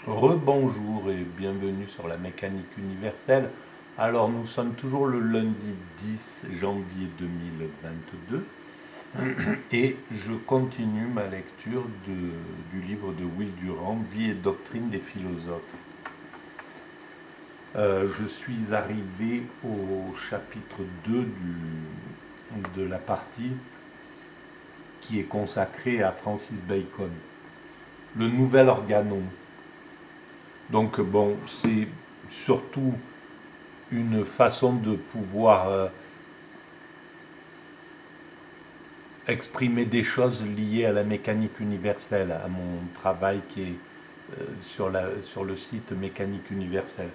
Rebonjour et bienvenue sur la mécanique universelle. Alors nous sommes toujours le lundi 10 janvier 2022 et je continue ma lecture du livre de Will Durant, Vie et doctrine des philosophes. Je suis arrivé au chapitre 2 de la partie qui est consacrée à Francis Bacon, le nouvel organon. Donc bon, c'est surtout une façon de pouvoir exprimer des choses liées à la mécanique universelle, à mon travail qui est sur le site Mécanique universelle.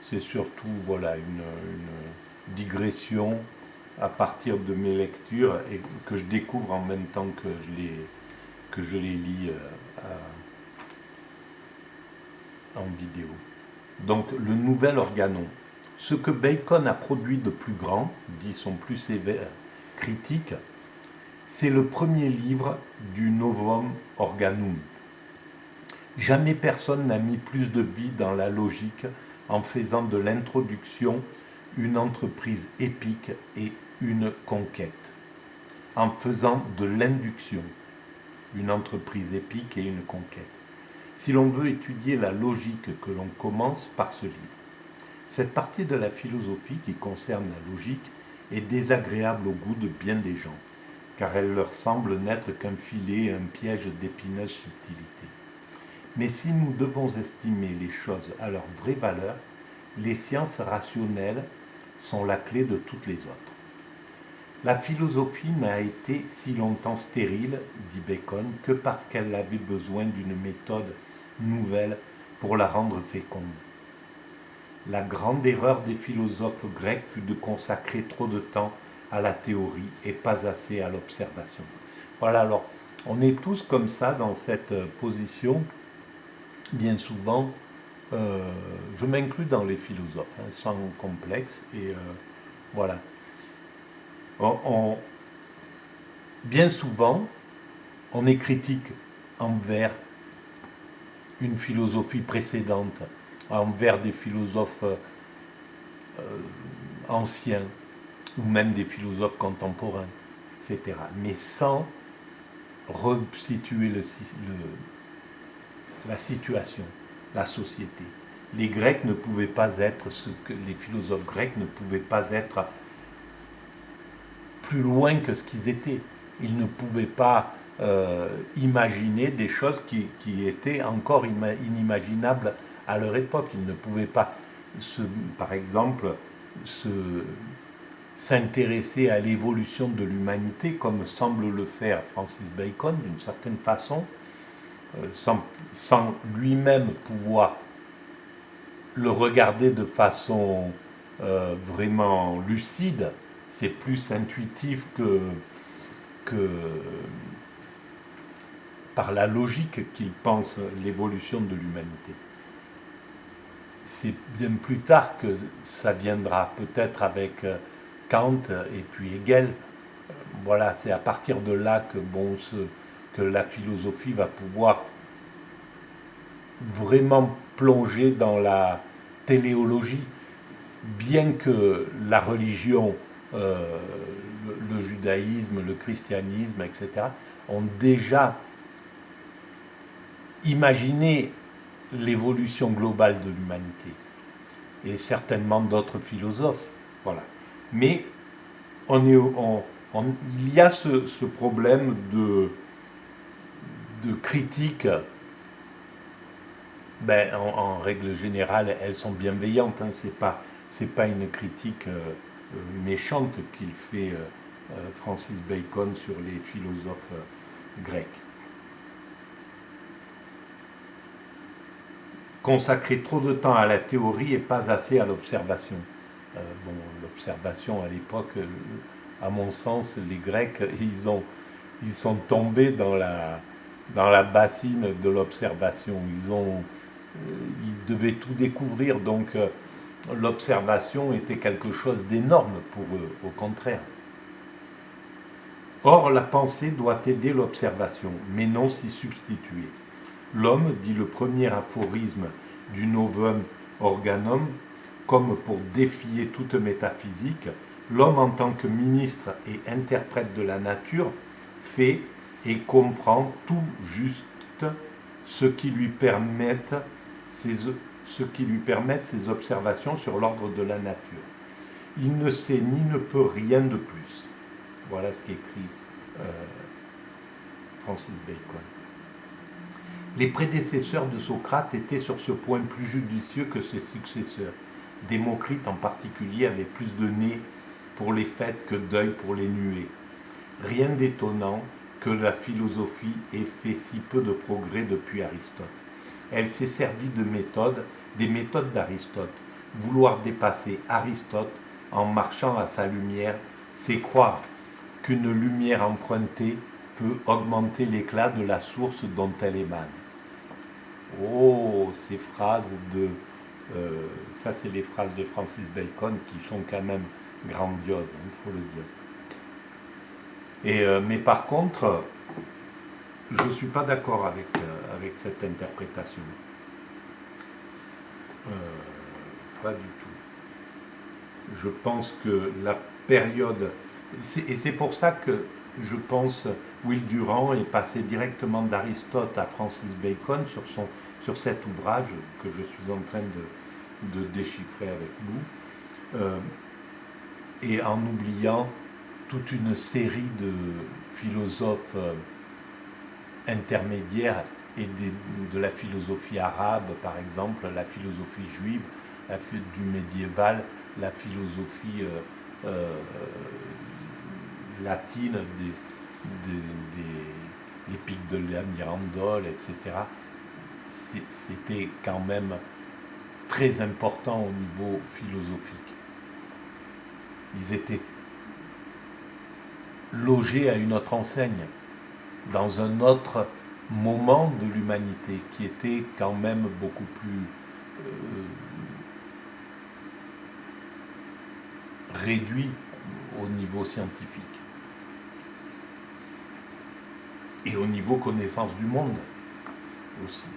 C'est surtout voilà, une digression à partir de mes lectures et que je découvre en même temps que je les lis en vidéo. Donc le nouvel organon. Ce que Bacon a produit de plus grand, dit son plus sévère critique, c'est le premier livre du Novum Organum. Jamais personne n'a mis plus de vie dans la logique en faisant de l'introduction une entreprise épique et une conquête. En faisant de l'induction une entreprise épique et une conquête. Si l'on veut étudier la logique, que l'on commence par ce livre. Cette partie de la philosophie qui concerne la logique est désagréable au goût de bien des gens, car elle leur semble n'être qu'un filet et un piège d'épineuse subtilité. Mais si nous devons estimer les choses à leur vraie valeur, les sciences rationnelles sont la clé de toutes les autres. La philosophie n'a été si longtemps stérile, dit Bacon, que parce qu'elle avait besoin d'une méthode nouvelle pour la rendre féconde. La grande erreur des philosophes grecs fut de consacrer trop de temps à la théorie et pas assez à l'observation. Voilà, alors on est tous comme ça dans cette position, bien souvent, je m'inclus dans les philosophes, sans complexe, et voilà. Bien souvent, on est critique envers une philosophie précédente, envers des philosophes anciens, ou même des philosophes contemporains, etc. Mais sans resituer la situation, la société. Les Grecs ne pouvaient pas être ce que les philosophes grecs ne pouvaient pas être plus loin que ce qu'ils étaient. Ils ne pouvaient pas imaginer des choses qui étaient encore inimaginables à leur époque. Ils ne pouvaient pas, par exemple, s'intéresser à l'évolution de l'humanité comme semble le faire Francis Bacon d'une certaine façon, sans lui-même pouvoir le regarder de façon vraiment lucide. C'est plus intuitif que par la logique qu'il pense l'évolution de l'humanité. C'est bien plus tard que ça viendra, peut-être avec Kant et puis Hegel. Voilà, c'est à partir de là que la philosophie va pouvoir vraiment plonger dans la téléologie, bien que la religion, le judaïsme, le christianisme, etc., ont déjà imaginé l'évolution globale de l'humanité, et certainement d'autres philosophes. Voilà. Mais il y a ce problème de critique. En règle générale, elles sont bienveillantes. C'est pas une critique méchante qu'il fait Francis Bacon sur les philosophes grecs. Consacrer trop de temps à la théorie et pas assez à l'observation. L'observation à l'époque, à mon sens, les Grecs, ils sont tombés dans la bassine de l'observation. Ils devaient tout découvrir, donc l'observation était quelque chose d'énorme pour eux, au contraire. Or, la pensée doit aider l'observation, mais non s'y substituer. L'homme, dit le premier aphorisme du Novum Organum, comme pour défier toute métaphysique, l'homme en tant que ministre et interprète de la nature fait et comprend tout juste ce qui lui permettent ses observations sur l'ordre de la nature. Il ne sait ni ne peut rien de plus. Voilà ce qu'écrit Francis Bacon. Les prédécesseurs de Socrate étaient sur ce point plus judicieux que ses successeurs. Démocrite en particulier avait plus de nez pour les fêtes que d'œil pour les nuées. Rien d'étonnant que la philosophie ait fait si peu de progrès depuis Aristote. Elle s'est servie de méthodes, des méthodes d'Aristote. Vouloir dépasser Aristote en marchant à sa lumière, c'est croire qu'une lumière empruntée peut augmenter l'éclat de la source dont elle émane. Oh, ces phrases ça c'est les phrases de Francis Bacon qui sont quand même grandioses, il faut le dire. Mais par contre, je ne suis pas d'accord avec cette interprétation. Pas du tout. Je pense que la période... Et c'est pour ça que je pense Will Durant est passé directement d'Aristote à Francis Bacon sur cet ouvrage que je suis en train de déchiffrer avec vous, et en oubliant toute une série de philosophes intermédiaires et de la philosophie arabe, par exemple, la philosophie juive, du médiéval, la philosophie latine, les pics de la Mirandole, etc. C'était quand même très important au niveau philosophique. Ils étaient logés à une autre enseigne, dans un autre moment de l'humanité, qui était quand même beaucoup plus réduit au niveau scientifique et au niveau connaissance du monde aussi.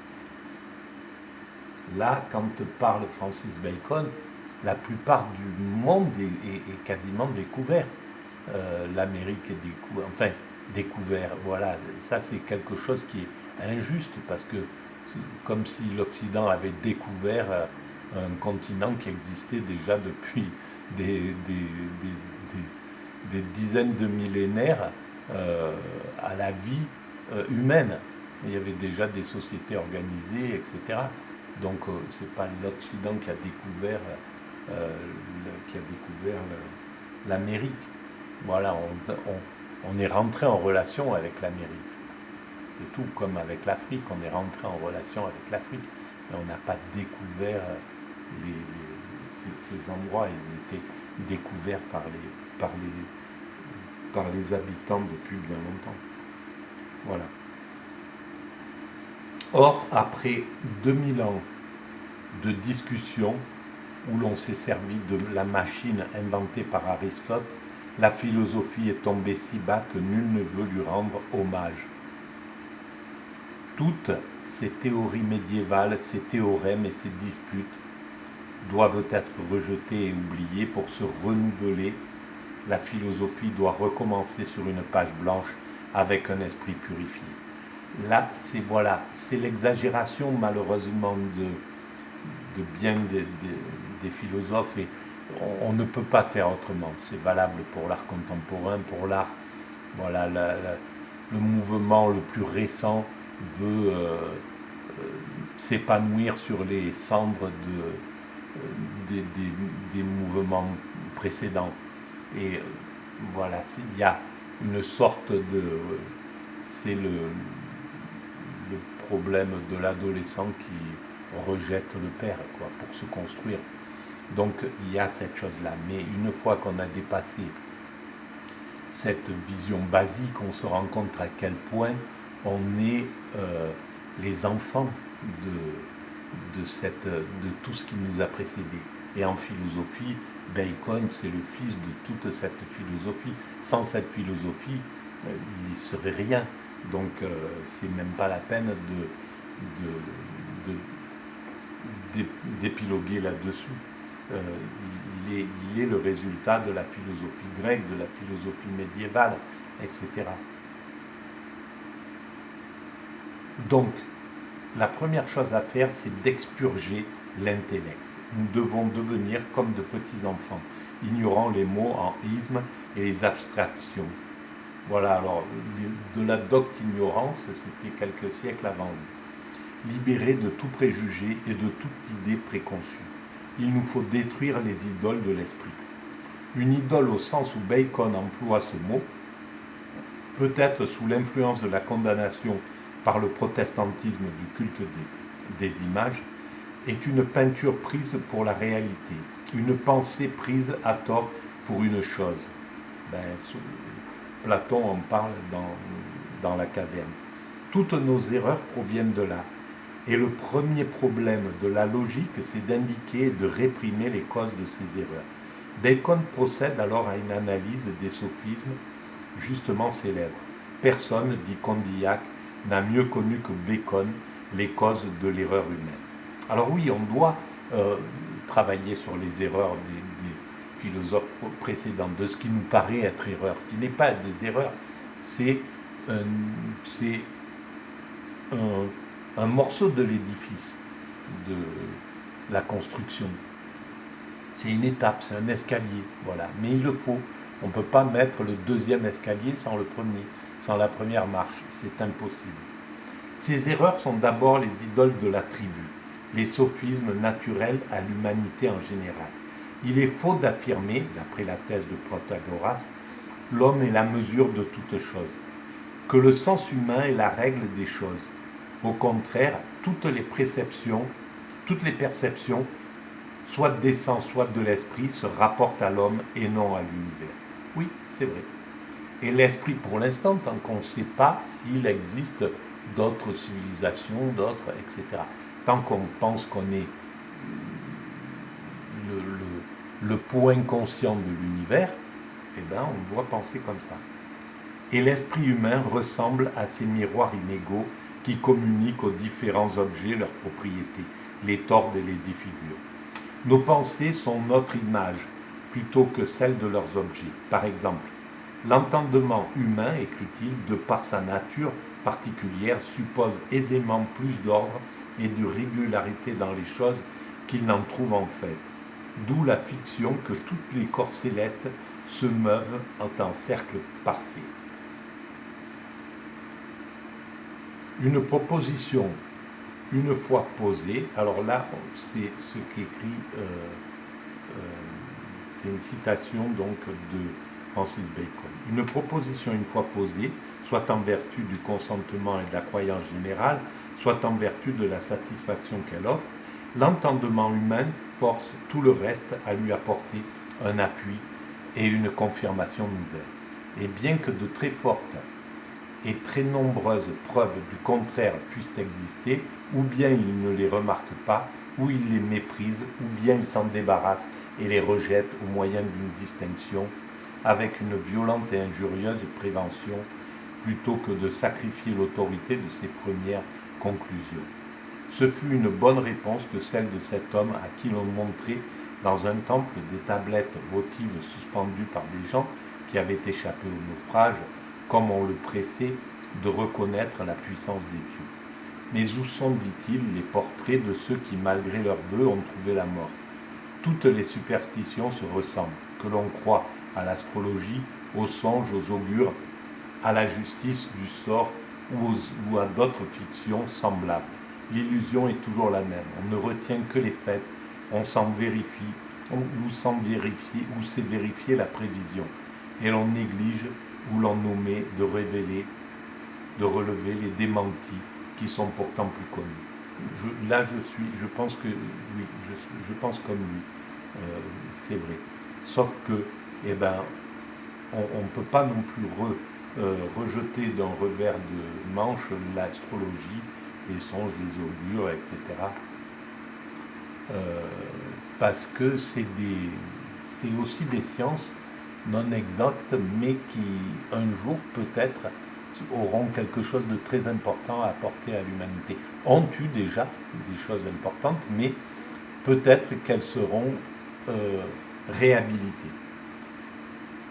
Là, quand parle Francis Bacon, la plupart du monde est quasiment découvert. L'Amérique est découvert. Voilà, ça c'est quelque chose qui est injuste parce que comme si l'Occident avait découvert un continent qui existait déjà depuis des dizaines de millénaires à la vie humaine. Il y avait déjà des sociétés organisées, etc. Donc c'est pas l'Occident qui a découvert l'Amérique. Voilà, on est rentré en relation avec l'Amérique. C'est tout, comme avec l'Afrique, on est rentré en relation avec l'Afrique. Mais on n'a pas découvert ces endroits, ils étaient découverts par les habitants depuis bien longtemps. Voilà. Or, après 2000 ans de discussion, où l'on s'est servi de la machine inventée par Aristote, la philosophie est tombée si bas que nul ne veut lui rendre hommage. Toutes ces théories médiévales, ces théorèmes et ces disputes doivent être rejetées et oubliées pour se renouveler. La philosophie doit recommencer sur une page blanche avec un esprit purifié. Là, c'est l'exagération malheureusement de bien des philosophes, et on ne peut pas faire autrement. C'est valable pour l'art contemporain, pour l'art. Voilà, le mouvement le plus récent veut s'épanouir sur les cendres des mouvements précédents. Et voilà, il y a une sorte de... c'est le problème de l'adolescent qui rejette le père, quoi, pour se construire. Donc il y a cette chose-là. Mais une fois qu'on a dépassé cette vision basique, on se rend compte à quel point on est les enfants de tout ce qui nous a précédés. Et en philosophie, Bacon, c'est le fils de toute cette philosophie. Sans cette philosophie, il ne serait rien. Donc, c'est même pas la peine d'épiloguer là-dessous. Il est le résultat de la philosophie grecque, de la philosophie médiévale, etc. Donc, la première chose à faire, c'est d'expurger l'intellect. Nous devons devenir comme de petits enfants, ignorant les mots en isme et les abstractions. Voilà, alors, de la docte ignorance, c'était quelques siècles avant lui. Libérés de tout préjugé et de toute idée préconçue. Il nous faut détruire les idoles de l'esprit. Une idole au sens où Bacon emploie ce mot, peut-être sous l'influence de la condamnation par le protestantisme du culte des images, est une peinture prise pour la réalité, une pensée prise à tort pour une chose. Platon en parle dans la caverne. Toutes nos erreurs proviennent de là. Et le premier problème de la logique, c'est d'indiquer et de réprimer les causes de ces erreurs. Bacon procède alors à une analyse des sophismes justement célèbres. Personne, dit Condillac, n'a mieux connu que Bacon les causes de l'erreur humaine. Alors oui, on doit travailler sur les erreurs des philosophes précédents, de ce qui nous paraît être erreur, qui n'est pas des erreurs, c'est un morceau de l'édifice, de la construction. C'est une étape, c'est un escalier, voilà. Mais il le faut. On ne peut pas mettre le deuxième escalier sans le premier, sans la première marche. C'est impossible. Ces erreurs sont d'abord les idoles de la tribu, les sophismes naturels à l'humanité en général. Il est faux d'affirmer, d'après la thèse de Protagoras, l'homme est la mesure de toutes choses, que le sens humain est la règle des choses. Au contraire, toutes les perceptions, soit des sens, soit de l'esprit, se rapportent à l'homme et non à l'univers. Oui, c'est vrai. Et l'esprit, pour l'instant, tant qu'on ne sait pas s'il existe d'autres civilisations, d'autres, etc. Tant qu'on pense qu'on est le point conscient de l'univers, eh ben, on doit penser comme ça. Et l'esprit humain ressemble à ces miroirs inégaux qui communiquent aux différents objets leurs propriétés, les tordent et les défigurent. Nos pensées sont notre image plutôt que celle de leurs objets. Par exemple, l'entendement humain, écrit-il, de par sa nature particulière, suppose aisément plus d'ordre et de régularité dans les choses qu'il n'en trouve en fait. D'où la fiction que tous les corps célestes se meuvent en cercle parfait. Une proposition, une fois posée, alors là, c'est ce qu'écrit, c'est une citation donc de Francis Bacon. Une proposition, une fois posée, soit en vertu du consentement et de la croyance générale, soit en vertu de la satisfaction qu'elle offre, l'entendement humain force tout le reste à lui apporter un appui et une confirmation nouvelle. Et bien que de très fortes et très nombreuses preuves du contraire puissent exister, ou bien il ne les remarque pas, ou il les méprise, ou bien il s'en débarrasse et les rejette au moyen d'une distinction, avec une violente et injurieuse prévention, plutôt que de sacrifier l'autorité de ses premières conclusions. Ce fut une bonne réponse que celle de cet homme à qui l'on montrait dans un temple des tablettes votives suspendues par des gens qui avaient échappé au naufrage, comme on le pressait de reconnaître la puissance des dieux. Mais où sont, dit-il, les portraits de ceux qui, malgré leurs vœux, ont trouvé la mort? Toutes les superstitions se ressemblent, que l'on croit à l'astrologie, aux songes, aux augures, à la justice du sort ou à d'autres fictions semblables. L'illusion est toujours la même. On ne retient que les faits, on s'en vérifie, ou sait vérifier la prévision, et l'on néglige ou l'on omet de relever les démentis qui sont pourtant plus connus. Je pense que oui, je pense comme lui, c'est vrai. Sauf que, eh ben, on ne peut pas non plus rejeter d'un revers de manche l'astrologie, les songes, les augures, etc. Parce que c'est aussi des sciences non exactes, mais qui un jour peut-être auront quelque chose de très important à apporter à l'humanité. Ont eu déjà des choses importantes, mais peut-être qu'elles seront réhabilitées.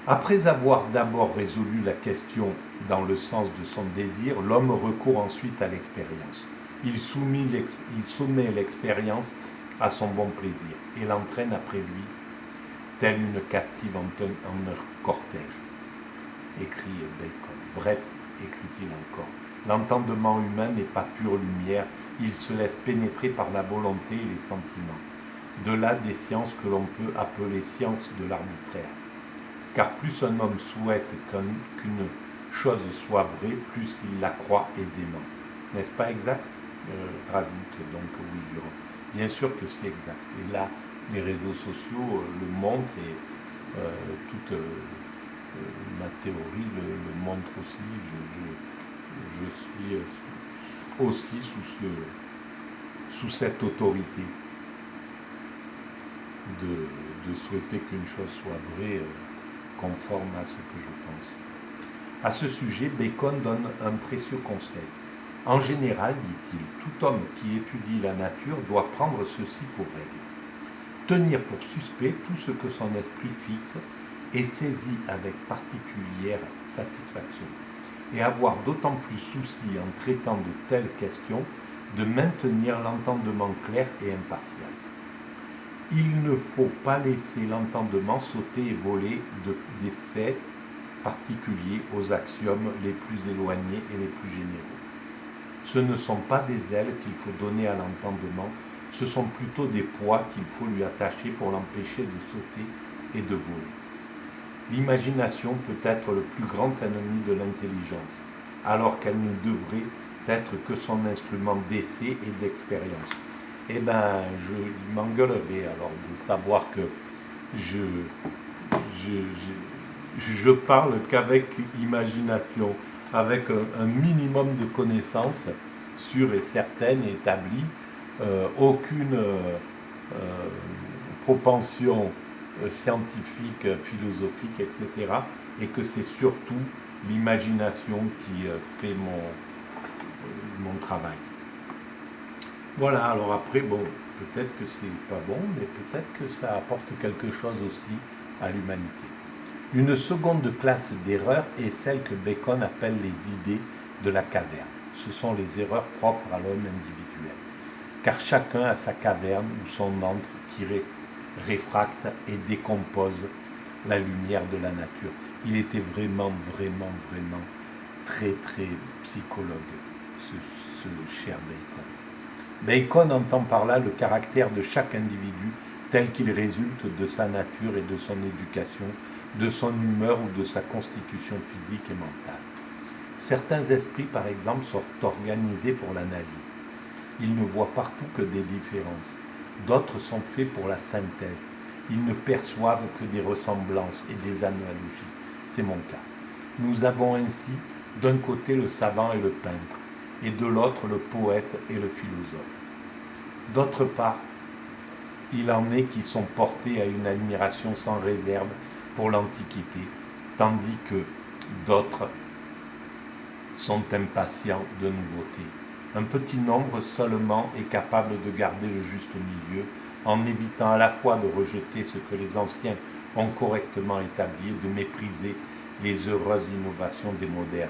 Après avoir d'abord résolu la question dans le sens de son désir, l'homme recourt ensuite à l'expérience. Il soumet l'expérience à son bon plaisir et l'entraîne après lui, telle une captive en un cortège, écrit Bacon. Bref, écrit-il encore, l'entendement humain n'est pas pure lumière, il se laisse pénétrer par la volonté et les sentiments. De là des sciences que l'on peut appeler sciences de l'arbitraire. Car plus un homme souhaite qu'une chose soit vraie, plus il la croit aisément. N'est-ce pas exact rajoute donc William. Bien sûr que c'est exact. Et là, les réseaux sociaux le montrent et toute ma théorie le montre aussi. Je suis aussi sous cette autorité de souhaiter qu'une chose soit vraie, conforme à ce que je pense. À ce sujet, Bacon donne un précieux conseil. En général, dit-il, tout homme qui étudie la nature doit prendre ceci pour règle. Tenir pour suspect tout ce que son esprit fixe et saisit avec particulière satisfaction, et avoir d'autant plus souci en traitant de telles questions de maintenir l'entendement clair et impartial. Il ne faut pas laisser l'entendement sauter et voler des faits particuliers aux axiomes les plus éloignés et les plus généraux. Ce ne sont pas des ailes qu'il faut donner à l'entendement, ce sont plutôt des poids qu'il faut lui attacher pour l'empêcher de sauter et de voler. L'imagination peut être le plus grand ennemi de l'intelligence, alors qu'elle ne devrait être que son instrument d'essai et d'expérience. Eh bien, il m'engueulerait alors de savoir que je parle qu'avec imagination, avec un minimum de connaissances sûres et certaines et établies, aucune propension scientifique, philosophique, etc. Et que c'est surtout l'imagination qui fait mon travail. Voilà, alors après, bon, peut-être que c'est pas bon, mais peut-être que ça apporte quelque chose aussi à l'humanité. Une seconde classe d'erreurs est celle que Bacon appelle les idées de la caverne. Ce sont les erreurs propres à l'homme individuel. Car chacun a sa caverne ou son antre qui réfracte et décompose la lumière de la nature. Il était vraiment très psychologue, ce cher Bacon. Bacon entend par là le caractère de chaque individu tel qu'il résulte de sa nature et de son éducation, de son humeur ou de sa constitution physique et mentale. Certains esprits, par exemple, sont organisés pour l'analyse. Ils ne voient partout que des différences. D'autres sont faits pour la synthèse. Ils ne perçoivent que des ressemblances et des analogies. C'est mon cas. Nous avons ainsi d'un côté le savant et le peintre, et de l'autre le poète et le philosophe. D'autre part, il en est qui sont portés à une admiration sans réserve pour l'Antiquité, tandis que d'autres sont impatients de nouveautés. Un petit nombre seulement est capable de garder le juste milieu, en évitant à la fois de rejeter ce que les anciens ont correctement établi et de mépriser les heureuses innovations des modernes.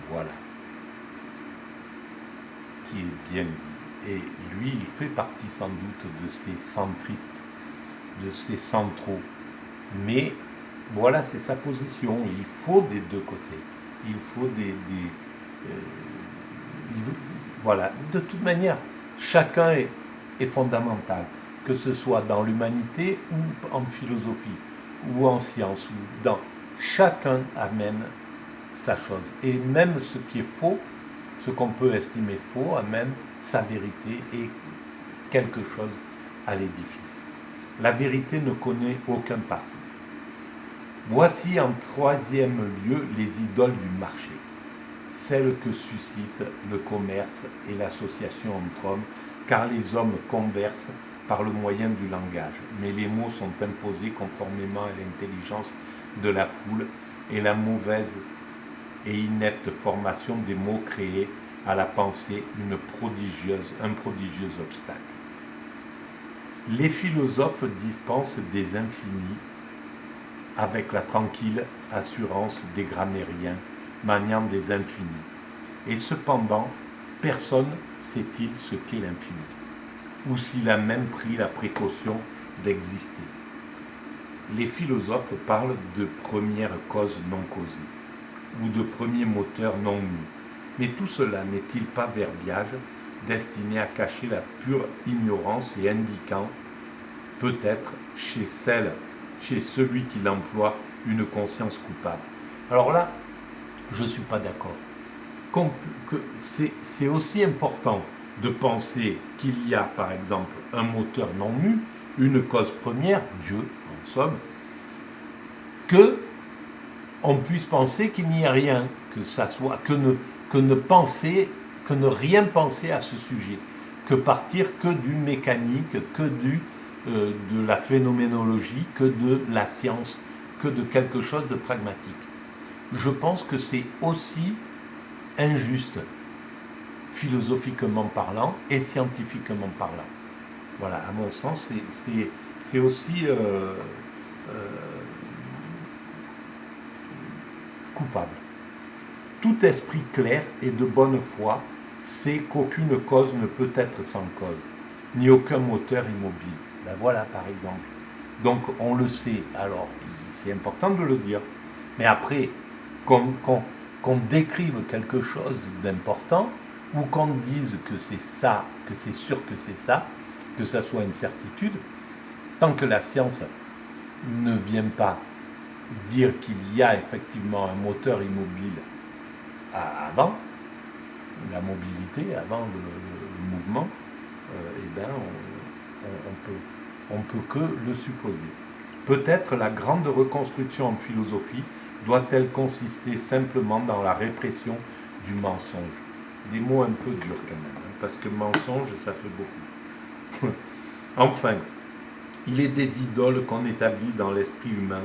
Voilà, qui est bien dit. Et lui, il fait partie sans doute de ces centristes, de ces centraux. Mais voilà, c'est sa position. Il faut des deux côtés. Il faut voilà. De toute manière, chacun est fondamental, que ce soit dans l'humanité ou en philosophie, ou en science. Chacun amène sa chose. Et même ce qui est faux, ce qu'on peut estimer faux, amène sa vérité et quelque chose à l'édifice. La vérité ne connaît aucun parti. Voici en troisième lieu les idoles du marché, celles que suscite le commerce et l'association entre hommes, car les hommes conversent par le moyen du langage, mais les mots sont imposés conformément à l'intelligence de la foule, et et inepte formation des mots créés à la pensée un prodigieux obstacle. Les philosophes dispensent des infinis avec la tranquille assurance des grammairiens maniant des infinis. Et cependant, personne sait-il ce qu'est l'infini, ou s'il a même pris la précaution d'exister. Les philosophes parlent de première cause non causée, ou de premier moteur non nu. Mais tout cela n'est-il pas verbiage destiné à cacher la pure ignorance et indiquant, peut-être, chez celui qui l'emploie, une conscience coupable? Alors là, je ne suis pas d'accord. C'est aussi important de penser qu'il y a, par exemple, un moteur non nu, une cause première, Dieu, en somme, que on puisse penser qu'il n'y a rien, que ça soit, que ne rien penser à ce sujet, que partir que du mécanique, que de la phénoménologie, que de la science, que de quelque chose de pragmatique. Je pense que c'est aussi injuste, philosophiquement parlant et scientifiquement parlant. Voilà, à mon sens, c'est aussi coupable. Tout esprit clair et de bonne foi sait qu'aucune cause ne peut être sans cause, ni aucun moteur immobile. Ben voilà, par exemple. Donc, on le sait. Alors, c'est important de le dire. Mais après, qu'on décrive quelque chose d'important, ou qu'on dise que c'est ça, que c'est sûr que c'est ça, que ça soit une certitude, tant que la science ne vient pas dire qu'il y a effectivement un moteur immobile avant la mobilité, avant le mouvement, eh ben on peut que le supposer. Peut-être la grande reconstruction en philosophie doit-elle consister simplement dans la répression du mensonge. Des mots un peu durs quand même, hein, parce que mensonge, ça fait beaucoup. Enfin, il est des idoles qu'on établit dans l'esprit humain,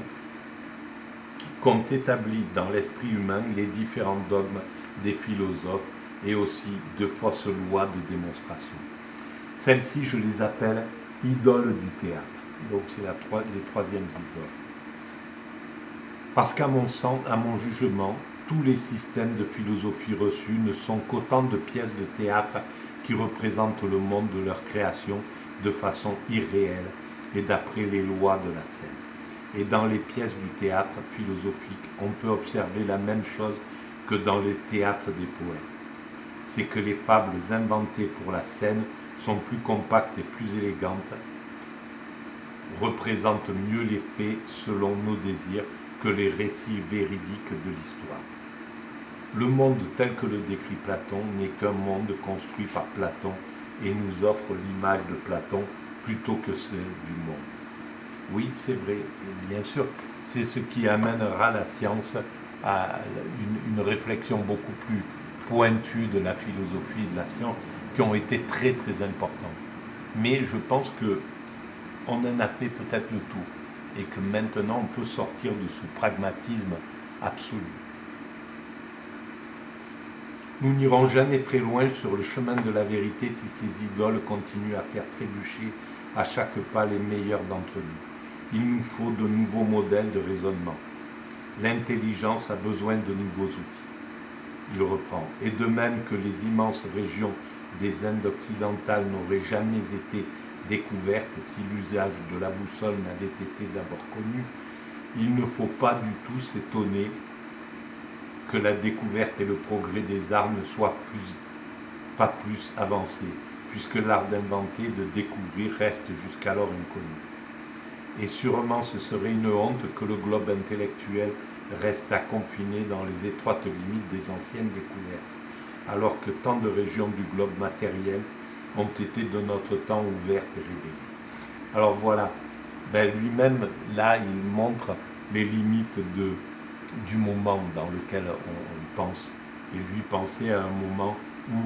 qu'ont établi dans l'esprit humain les différents dogmes des philosophes et aussi de fausses lois de démonstration. Celles-ci, je les appelle idoles du théâtre. Donc c'est les troisièmes idoles. Parce qu'à mon sens, à mon jugement, tous les systèmes de philosophie reçus ne sont qu'autant de pièces de théâtre qui représentent le monde de leur création de façon irréelle et d'après les lois de la scène. Et dans les pièces du théâtre philosophique, on peut observer la même chose que dans les théâtres des poètes. C'est que les fables inventées pour la scène sont plus compactes et plus élégantes, représentent mieux les faits selon nos désirs que les récits véridiques de l'histoire. Le monde tel que le décrit Platon n'est qu'un monde construit par Platon et nous offre l'image de Platon plutôt que celle du monde. Oui, c'est vrai, et bien sûr, c'est ce qui amènera la science à une réflexion beaucoup plus pointue de la philosophie et de la science, qui ont été très très importantes. Mais je pense qu'on en a fait peut-être le tour, et que maintenant on peut sortir de ce pragmatisme absolu. Nous n'irons jamais très loin sur le chemin de la vérité si ces idoles continuent à faire trébucher à chaque pas les meilleurs d'entre nous. Il nous faut de nouveaux modèles de raisonnement. L'intelligence a besoin de nouveaux outils. Il reprend. Et de même que les immenses régions des Indes occidentales n'auraient jamais été découvertes si l'usage de la boussole n'avait été d'abord connu, il ne faut pas du tout s'étonner que la découverte et le progrès des arts ne soient pas plus avancés, puisque l'art d'inventer et de découvrir reste jusqu'alors inconnu. Et sûrement ce serait une honte que le globe intellectuel reste à confiner dans les étroites limites des anciennes découvertes, alors que tant de régions du globe matériel ont été de notre temps ouvertes et révélées. Alors voilà, lui-même, là, il montre les limites du moment dans lequel on pense. Et lui pensait à un moment où,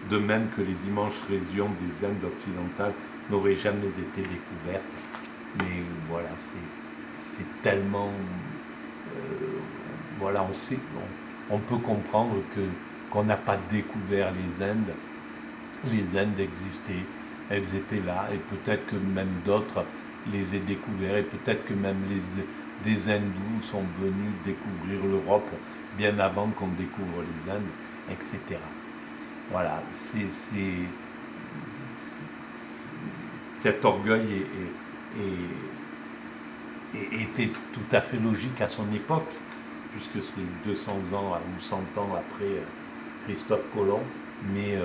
de même que les immenses régions des Indes occidentales n'auraient jamais été découvertes. Mais voilà, c'est tellement... voilà, on sait, on peut comprendre qu'on n'a pas découvert les Indes. Les Indes existaient, elles étaient là, et peut-être que même d'autres les aient découvertes, et peut-être que même des hindous sont venus découvrir l'Europe bien avant qu'on découvre les Indes, etc. Voilà, cet orgueil était tout à fait logique à son époque, puisque c'est 200 ans ou 100 ans après Christophe Colomb, mais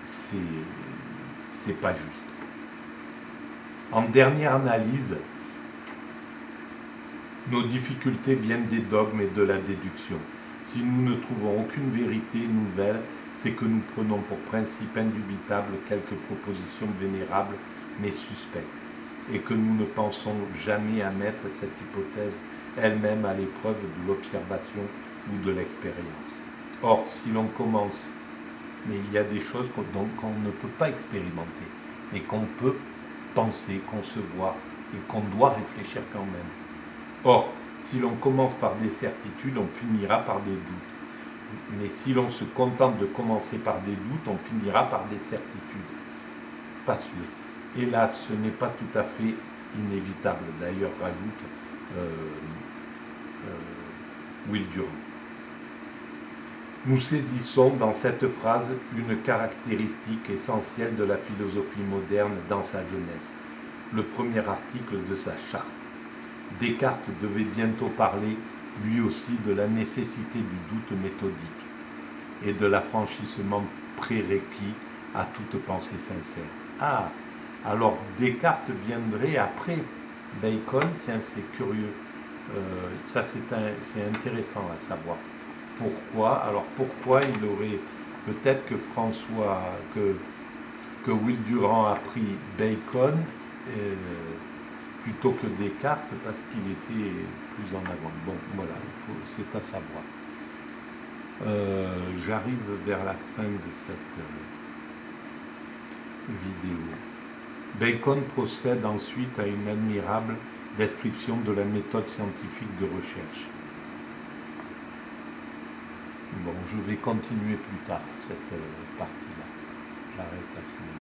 c'est pas juste. En dernière analyse, nos difficultés viennent des dogmes et de la déduction. Si nous ne trouvons aucune vérité nouvelle, c'est que nous prenons pour principe indubitable quelques propositions vénérables mais suspectes, et que nous ne pensons jamais à mettre cette hypothèse elle-même à l'épreuve de l'observation ou de l'expérience. Or, si l'on commence, mais il y a des choses qu'on ne peut pas expérimenter, mais qu'on peut penser, concevoir, et qu'on doit réfléchir quand même. Or, si l'on commence par des certitudes, on finira par des doutes. Mais si l'on se contente de commencer par des doutes, on finira par des certitudes. Pas sûr. Hélas, ce n'est pas tout à fait inévitable. D'ailleurs, rajoute Will Durant. Nous saisissons dans cette phrase une caractéristique essentielle de la philosophie moderne dans sa jeunesse, le premier article de sa charte. Descartes devait bientôt parler, lui aussi, de la nécessité du doute méthodique et de l'affranchissement prérequis à toute pensée sincère. Ah, alors Descartes viendrait après Bacon, tiens, c'est curieux. Ça, c'est intéressant à savoir. Pourquoi? Alors pourquoi il aurait peut-être que Will Durant a pris Bacon plutôt que Descartes parce qu'il était plus en avant. Bon, voilà, c'est à savoir. J'arrive vers la fin de cette vidéo. Bacon procède ensuite à une admirable description de la méthode scientifique de recherche. Bon, je vais continuer plus tard cette partie-là. J'arrête à ce moment.